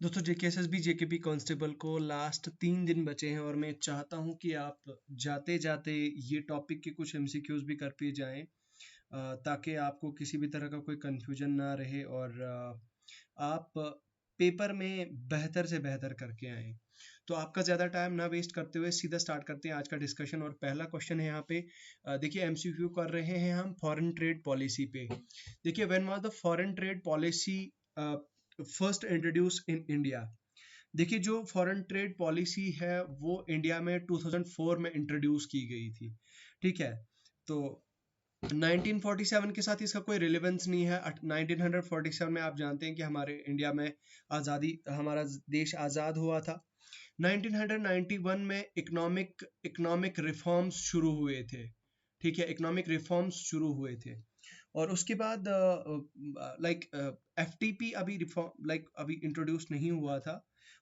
दोस्तों JKSSB JKP constable को last 3 दिन बचे हैं और मैं चाहता हूं कि आप जाते जाते ये टॉपिक के कुछ एमसीक्यूज भी कर पे जाएं, ताकि आपको किसी भी तरह का कोई कंफ्यूजन ना रहे और आप पेपर में बेहतर से बेहतर करके आए। तो आपका ज़्यादा टाइम ना वेस्ट करते हुए सीधा स्टार्ट करते हैं आज का डिस्कशन। और पहला क्वेश्चन है यहाँ पे, देखिए एमसीक्यू कर रहे हैं हम फॉरेन ट्रेड पॉलिसी पे। देखिए when was the foreign trade policy first introduce in India. देखिए जो फॉरेन ट्रेड पॉलिसी है वो इंडिया में 2004 में इंट्रोड्यूस की गई थी। ठीक है, तो 1947 के साथ इसका कोई रिलेवेंस नहीं है। 1947 में आप जानते हैं कि हमारे इंडिया में आज़ादी, हमारा देश आज़ाद हुआ था। 1991 में इकोनॉमिक रिफॉर्म्स शुरू हुए थे। ठीक है, इकोनॉमिक रिफॉर्म्स शुरू हुए थे और उसके बाद लाइक एफटीपी अभी रिफॉर्म अभी इंट्रोड्यूस नहीं हुआ था।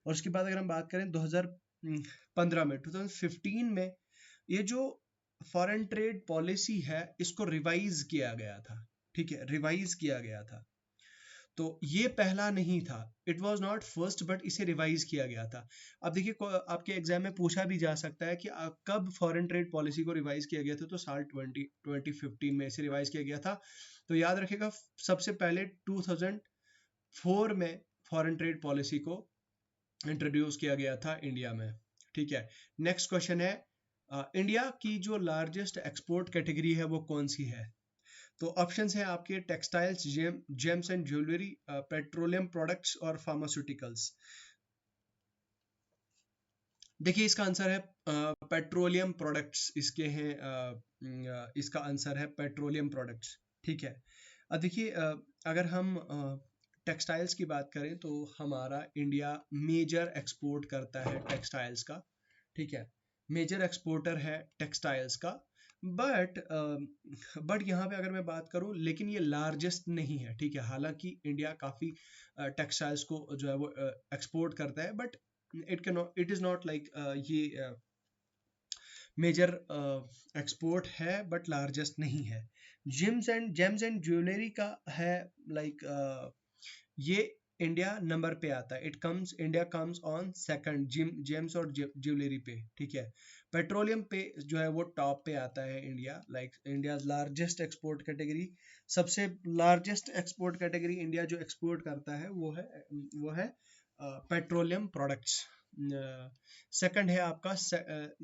और उसके बाद अगर हम बात करें 2015 में 2015 में ये जो फॉरेन ट्रेड पॉलिसी है इसको रिवाइज किया गया था। ठीक है, रिवाइज किया गया था। तो ये पहला नहीं था, it was not first, but इसे रिवाइज किया गया था। अब देखिए आपके एग्जाम में पूछा भी जा सकता है कि कब फॉरेन ट्रेड पॉलिसी को रिवाइज किया गया था, तो साल 2015 में इसे रिवाइज किया गया था। तो याद रखिएगा सबसे पहले 2004 में फॉरेन ट्रेड पॉलिसी को इंट्रोड्यूस किया गया था इंडिया में। ठीक है, नेक्स्ट क्वेश्चन है, इंडिया की जो लार्जेस्ट एक्सपोर्ट कैटेगरी है वो कौन सी है? तो ऑप्शंस हैं आपके textiles, James and jewellery, petroleum products और फार्मास्यूटिकल्स। देखिए इसका आंसर है पेट्रोलियम प्रोडक्ट्स इसके हैं। इसका आंसर है पेट्रोलियम प्रोडक्ट्स। ठीक है, अब देखिए अगर हम टेक्सटाइल्स की बात करें तो हमारा इंडिया मेजर एक्सपोर्ट करता है टेक्सटाइल्स का। ठीक है, मेजर एक्सपोर्टर है टेक्सटाइल्स का। बट यहाँ पे अगर मैं बात करूँ, लेकिन ये लार्जेस्ट नहीं है। ठीक है, हालांकि इंडिया काफ़ी टेक्सटाइल्स को जो है वो एक्सपोर्ट करता है, but it is not like ये मेजर एक्सपोर्ट है बट लार्जेस्ट नहीं है। जेम्स एंड ज्वेलरी का है लाइक ये इंडिया नंबर पे आता है। India comes on second James और ज्वेलरी पे। ठीक है, पेट्रोलियम पे जो है वो टॉप पे आता है India, like India largest export category. सबसे लार्जेस्ट एक्सपोर्ट कैटेगरी इंडिया जो एक्सपोर्ट करता है वो है पेट्रोलियम प्रोडक्ट्स। सेकंड है आपका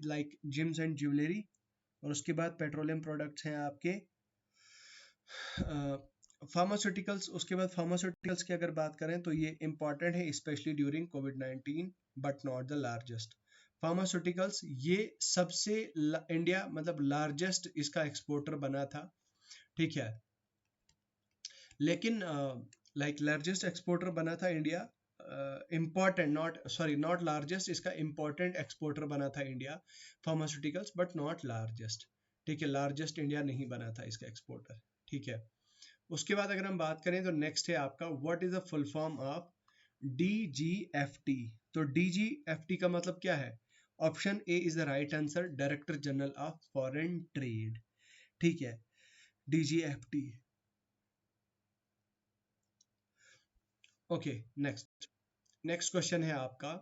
लाइक जिम्स एंड ज्वेलरी, और उसके बाद पेट्रोलियम प्रोडक्ट्स हैं आपके फार्मास्यूटिकल्स। उसके बाद फार्मास्यूटिकल्स की अगर बात करें तो ये इंपॉर्टेंट है specially during covid, but not the largest. Pharmaceuticals ये सबसे इंडिया मतलब लार्जेस्ट इसका एक्सपोर्टर बना था। ठीक है, लेकिन लाइक लार्जेस्ट एक्सपोर्टर बना था इंडिया, इम्पॉर्टेंट नॉट लार्जेस्ट, इसका इम्पॉर्टेंट एक्सपोर्टर बना था India pharmaceuticals, but not largest. ठीक है, लार्जेस्ट इंडिया नहीं बना था इसका एक्सपोर्टर। ठीक है, उसके बाद अगर हम बात करें तो नेक्स्ट है आपका what is the full form of DGFT. तो डीजीएफटी का मतलब क्या है? Option A is the right answer, director general of foreign trade. ठीक है, डीजीएफटी। ओके, नेक्स्ट क्वेश्चन है आपका,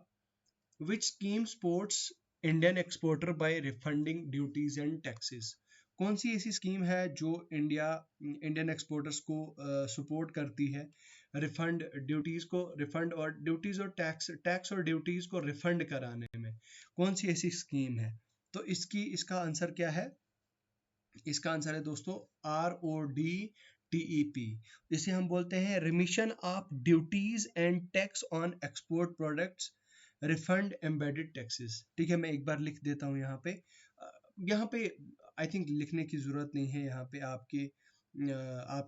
which scheme supports Indian exporter by refunding duties and taxes. कौन सी ऐसी स्कीम है जो इंडियन एक्सपोर्टर्स को सपोर्ट करती है रिफंड और ड्यूटीज और टैक्स और ड्यूटीज को रिफंड कराने में? कौन सी ऐसी स्कीम है? तो इसका आंसर क्या है? इसका आंसर है दोस्तों RODTEP, जिसे हम बोलते हैं remission of duties and tax on export products, refund embedded taxes. ठीक है, मैं एक बार लिख देता हूँ यहाँ पे। यहाँ पे आई थिंक लिखने की जरूरत नहीं है, यहाँ पे आपके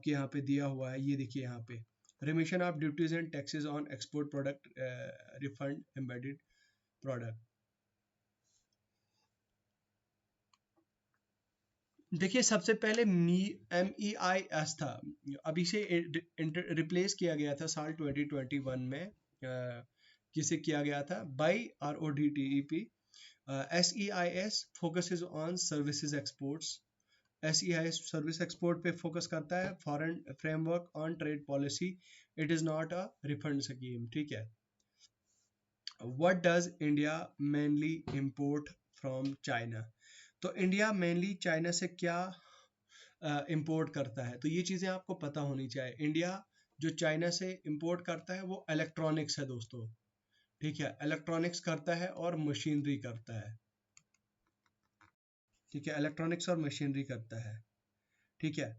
यहाँ पे दिया हुआ है, ये देखिए यहाँ पे remission of duties and taxes on export product, refund embedded product. देखिए सबसे पहले MEIS था, अभी से रिप्लेस किया गया था साल 2021 में। किसे किया गया था? By RODTEP। SEIS focuses on services exports. SEIS service export पे फोकस करता है। Foreign framework on trade policy, it is not a refund scheme. ठीक है, what does India mainly import from China? तो इंडिया मेनली चाइना से क्या import करता है? तो ये चीज़ें आपको पता होनी चाहिए। इंडिया जो चाइना से इंपोर्ट करता है वो इलेक्ट्रॉनिक्स है दोस्तों, ठीक है, इलेक्ट्रॉनिक्स करता है और मशीनरी करता है, ठीक है, इलेक्ट्रॉनिक्स और मशीनरी करता है, ठीक है।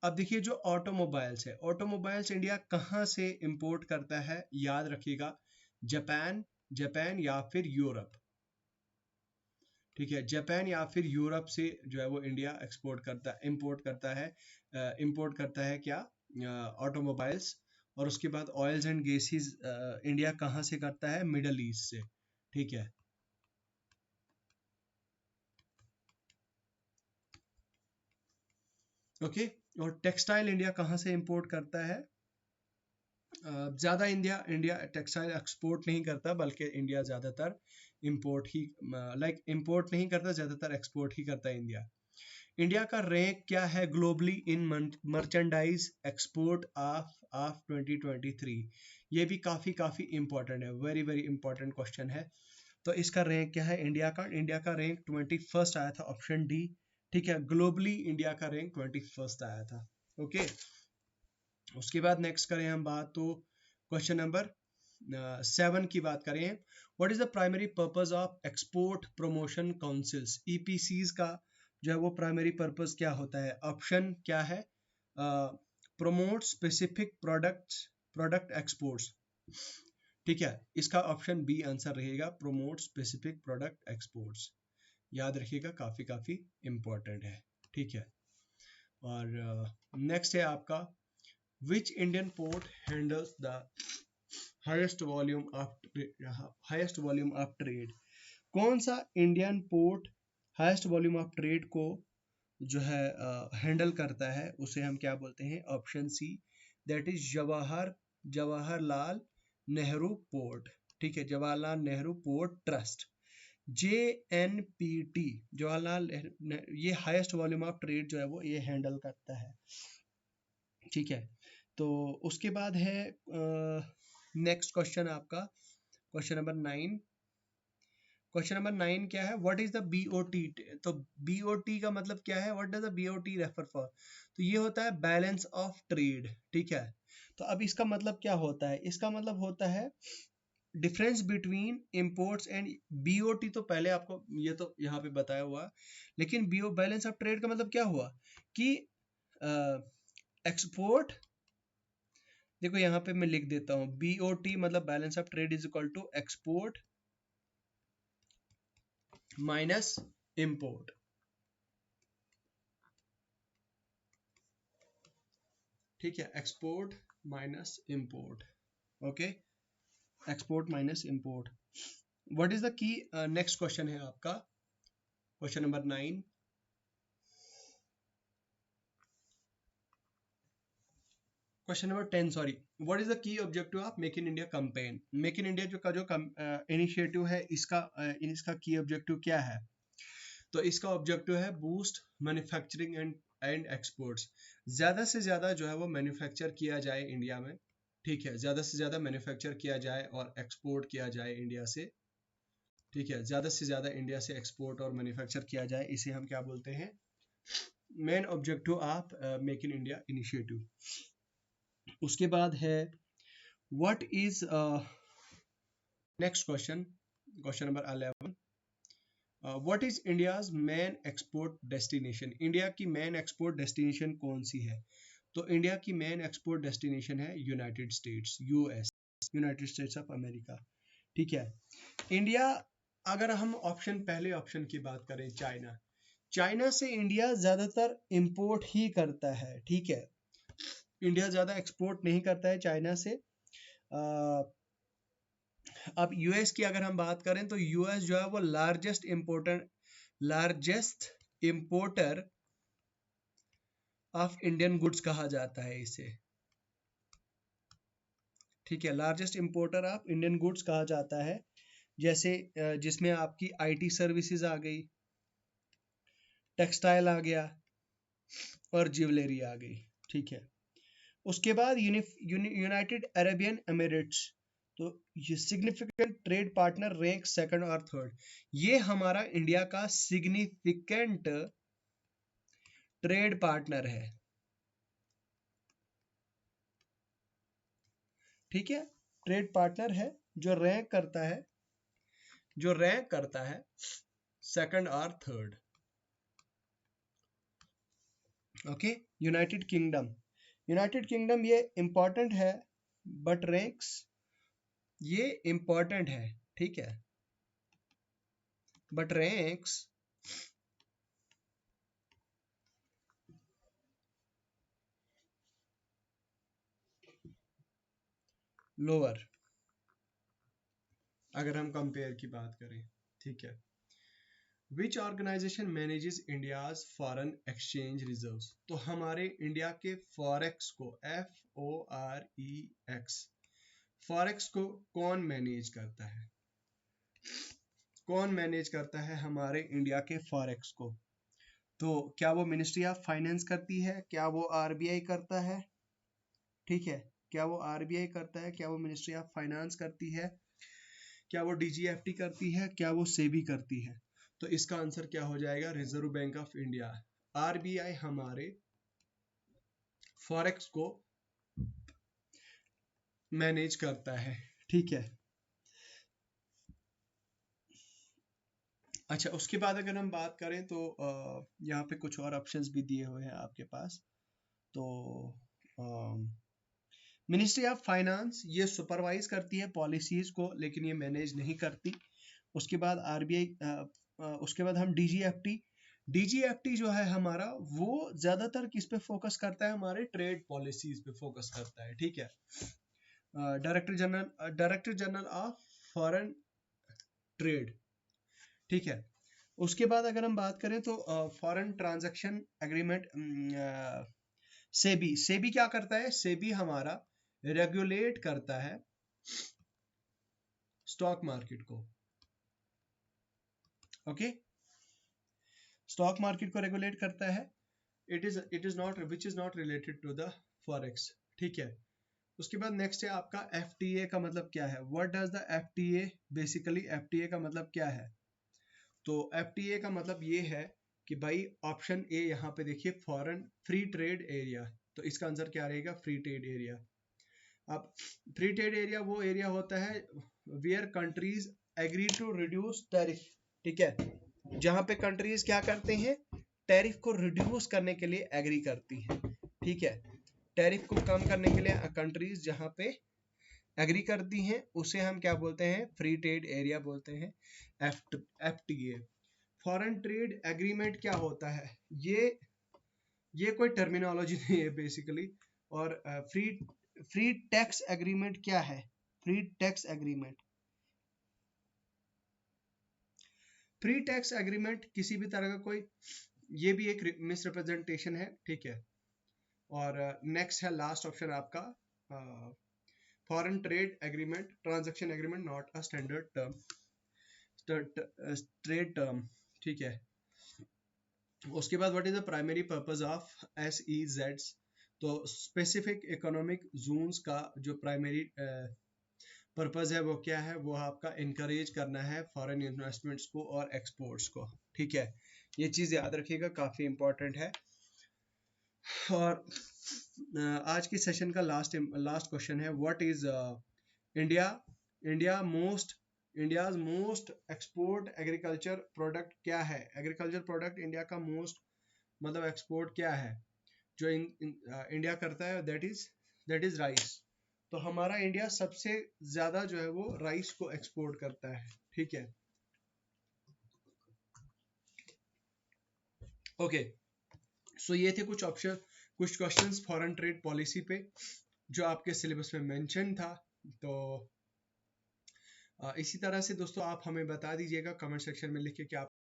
अब देखिए जो ऑटोमोबाइल्स है, ऑटोमोबाइल्स इंडिया कहाँ से इंपोर्ट करता है? याद रखिएगा, जापान, जापान या फिर यूरोप, ठीक है, जापान या फिर यूरोप से जो है वो इंडिया एक्सपोर्ट करता है, इंपोर्ट करता है, इंपोर्ट करता है क्या? ऑटोमोबाइल्स। और उसके बाद ऑयल्स एंड गैसेस इंडिया कहाँ से करता है? मिडल ईस्ट से, ठीक है। ओके, और टेक्सटाइल इंडिया कहाँ से इंपोर्ट करता है? ज़्यादा इंडिया इंडिया टेक्सटाइल एक्सपोर्ट नहीं करता, बल्कि इंडिया ज़्यादातर इंपोर्ट ही, लाइक इंपोर्ट नहीं करता, ज़्यादातर एक्सपोर्ट ही करता है इंडिया। इंडिया का रैंक क्या है globally in merchandise export of 2023? ये भी काफ़ी काफ़ी इंपॉर्टेंट है, वेरी वेरी इंपॉर्टेंट क्वेश्चन है। तो इसका रैंक क्या है इंडिया का? इंडिया का रैंक 21st आया था, ऑप्शन डी, ठीक है, ग्लोबली इंडिया का रैंक 21st आया था। ओके, उसके बाद नेक्स्ट करें हम बात, तो क्वेश्चन नंबर 7 की बात करें। What is the primary purpose of export promotion councils? EPCs का जो है वो प्राइमरी पर्पस क्या होता है? ऑप्शन क्या है? प्रमोट स्पेसिफिक प्रोडक्ट एक्सपोर्ट्स, ठीक है, इसका ऑप्शन बी आंसर रहेगा, प्रमोट स्पेसिफिक प्रोडक्ट एक्सपोर्ट्स। याद रखिएगा, काफी काफी इंपॉर्टेंट है, ठीक है। और नेक्स्ट है आपका, which Indian port handles the highest volume of trade? कौन सा Indian port highest volume of trade को जो है हैंडल करता है? उसे हम क्या बोलते हैं? Option C, that is Jawaharlal Nehru port, ठीक है, Jawaharlal Nehru port trust, JNPT, Jawaharlal ये हाईएस्ट वॉल्यूम ऑफ ट्रेड जो है वो ये हैंडल करता है, ठीक है। तो उसके बाद है नेक्स्ट क्वेश्चन आपका, क्वेश्चन नंबर 9। क्वेश्चन नंबर 9 क्या है? What is the BOT? तो बीओटी का मतलब क्या है? What does the BOT refer for? तो ये होता है बैलेंस ऑफ ट्रेड, ठीक है। तो अब इसका मतलब क्या होता है? इसका मतलब होता है difference between imports and BOT. तो पहले आपको ये तो यहाँ पे बताया हुआ, लेकिन बीओ बैलेंस ऑफ ट्रेड का मतलब क्या हुआ कि एक्सपोर्ट, देखो यहाँ पे मैं लिख देता हूँ, बीओटी मतलब balance of trade is equal to export minus import, ठीक है, export minus import, okay, export minus import. What is the key? Next question है आपका, question number 9। Question number 10, sorry. What is the key objective of make in India campaign? Make in India जो initiative है, इसका की objective क्या है? तो इसका ऑब्जेक्टिव है बूस्ट मैन्युफैक्चरिंग एंड एक्सपोर्ट्स। ज़्यादा से ज़्यादा जो है वो मैन्युफैक्चर किया जाए इंडिया में, ठीक है, ज़्यादा से ज़्यादा मैन्युफैक्चर किया जाए और एक्सपोर्ट किया जाए इंडिया से, ठीक है, ज़्यादा से ज़्यादा इंडिया से एक्सपोर्ट और मैन्युफैक्चर किया जाए, इसे हम क्या बोलते हैं? Main objective of make in India initiative. उसके बाद है what is next question, question number 11। What is India's main export destination? India की मेन एक्सपोर्ट डेस्टिनेशन कौन सी है? तो इंडिया की मेन एक्सपोर्ट डेस्टिनेशन है United states, US, United states of America, ठीक है। इंडिया, अगर हम ऑप्शन पहले ऑप्शन की बात करें, चाइना, चाइना से इंडिया ज्यादातर इंपोर्ट ही करता है, ठीक है, इंडिया ज्यादा एक्सपोर्ट नहीं करता है चाइना से। अब यूएस की अगर हम बात करें तो यूएस जो है वो largest importer of Indian goods कहा जाता है इसे, ठीक है, largest importer of Indian goods कहा जाता है। जैसे जिसमें आपकी आईटी सर्विसेज आ गई, टेक्सटाइल आ गया और ज्वेलरी आ गई, ठीक है। उसके बाद यूनाइटेड अरेबियन एमिरेट्स, तो ये significant trade partner rank second और थर्ड, ये हमारा इंडिया का सिग्निफिकेंट ट्रेड पार्टनर है, ठीक है, ट्रेड पार्टनर है जो रैंक करता है, जो रैंक करता है सेकंड और third. Okay, United kingdom, United kingdom ये इंपॉर्टेंट है बट रैंक्स, ये इंपॉर्टेंट है, ठीक है, बट रैंक्स लोअर, अगर हम कंपेयर की बात करें, ठीक है। Which organisation manages India's foreign exchange reserves, तो हमारे इंडिया के फॉरेक्स को, FOREX, फॉरेक्स को कौन मैनेज करता है, कौन मैनेज करता है हमारे इंडिया के फॉरेक्स को? तो क्या वो मिनिस्ट्री ऑफ फाइनेंस करती है, क्या वो RBI करता है, ठीक है, क्या वो RBI करता है, क्या वो मिनिस्ट्री ऑफ फाइनेंस करती है, क्या वो DGFT करती है, क्या वो सेबी करती है? तो इसका आंसर क्या हो जाएगा, reserve bank of India. RBI हमारे फॉरेक्स को मैनेज करता है, ठीक है। अच्छा, उसके बाद अगर हम बात करें तो यहाँ पे कुछ और ऑप्शंस भी दिए हुए हैं आपके पास। तो मिनिस्ट्री ऑफ फाइनेंस ये सुपरवाइज करती है पॉलिसीज को, लेकिन ये मैनेज नहीं करती। उसके बाद RBI, उसके बाद हम DGFT जो है हमारा, वो ज्यादातर किस पे फोकस करता है, हमारे ट्रेड पॉलिसीज पे फोकस करता है, ठीक है। Director general of foreign trade, ठीक है। उसके बाद अगर हम बात करें तो फॉरेन ट्रांजैक्शन एग्रीमेंट, सेबी क्या करता है, सेबी हमारा रेगुलेट करता है स्टॉक मार्केट को, ओके, स्टॉक मार्केट को रेगुलेट करता है। Which is not related to the forex, ठीक है। उसके बाद नेक्स्ट है आपका FTA का मतलब क्या है, what does the FTA, basically FTA का मतलब क्या है? तो FTA का मतलब ये है कि भाई ऑप्शन ए यहाँ पे देखिए, फॉरेन फ्री ट्रेड एरिया, तो इसका आंसर क्या रहेगा, फ्री ट्रेड एरिया। अब फ्री ट्रेड एरिया वो एरिया होता है where countries agree to reduce tariff, ठीक है, जहां पे कंट्रीज क्या करते हैं, टैरिफ को रिड्यूस करने के लिए एग्री करती हैं, ठीक है, टैरिफ को कम करने के लिए कंट्रीज जहां पे एग्री करती हैं उसे हम क्या बोलते हैं, फ्री ट्रेड एरिया बोलते हैं, FTA। फॉरेन ट्रेड एग्रीमेंट क्या होता है, ये कोई टर्मिनोलॉजी नहीं है बेसिकली। और फ्री टैक्स एग्रीमेंट क्या है, free tax agreement, free tax agreement किसी भी तरह का कोई, ये भी एक मिसरिप्रेजेंटेशन है, ठीक है। और नेक्स्ट है लास्ट ऑप्शन आपका, foreign trade agreement, transaction agreement not a standard term, trade term, ठीक है। उसके बाद what is the primary purpose of SEZs, तो स्पेसिफिक इकोनॉमिक जोन्स का जो प्राइमरी पर्पस है वो क्या है, वो आपका इनकरेज करना है फॉरेन इन्वेस्टमेंट्स को और एक्सपोर्ट्स को, ठीक है। ये चीज़ याद रखिएगा, काफ़ी इंपॉर्टेंट है। और आज की सेशन का लास्ट क्वेश्चन है, what is India India's most export agriculture product क्या है, एग्रीकल्चर प्रोडक्ट इंडिया का मोस्ट मतलब एक्सपोर्ट क्या है जो इंडिया करता है, दैट इज राइस। तो हमारा इंडिया सबसे ज्यादा जो है वो राइस को एक्सपोर्ट करता है, ठीक है, ओके। सो ये थे कुछ ऑप्शन, कुछ क्वेश्चंस फॉरेन ट्रेड पॉलिसी पे जो आपके सिलेबस में मेंशन था। तो इसी तरह से दोस्तों आप हमें बता दीजिएगा कमेंट सेक्शन में लिख के कि आप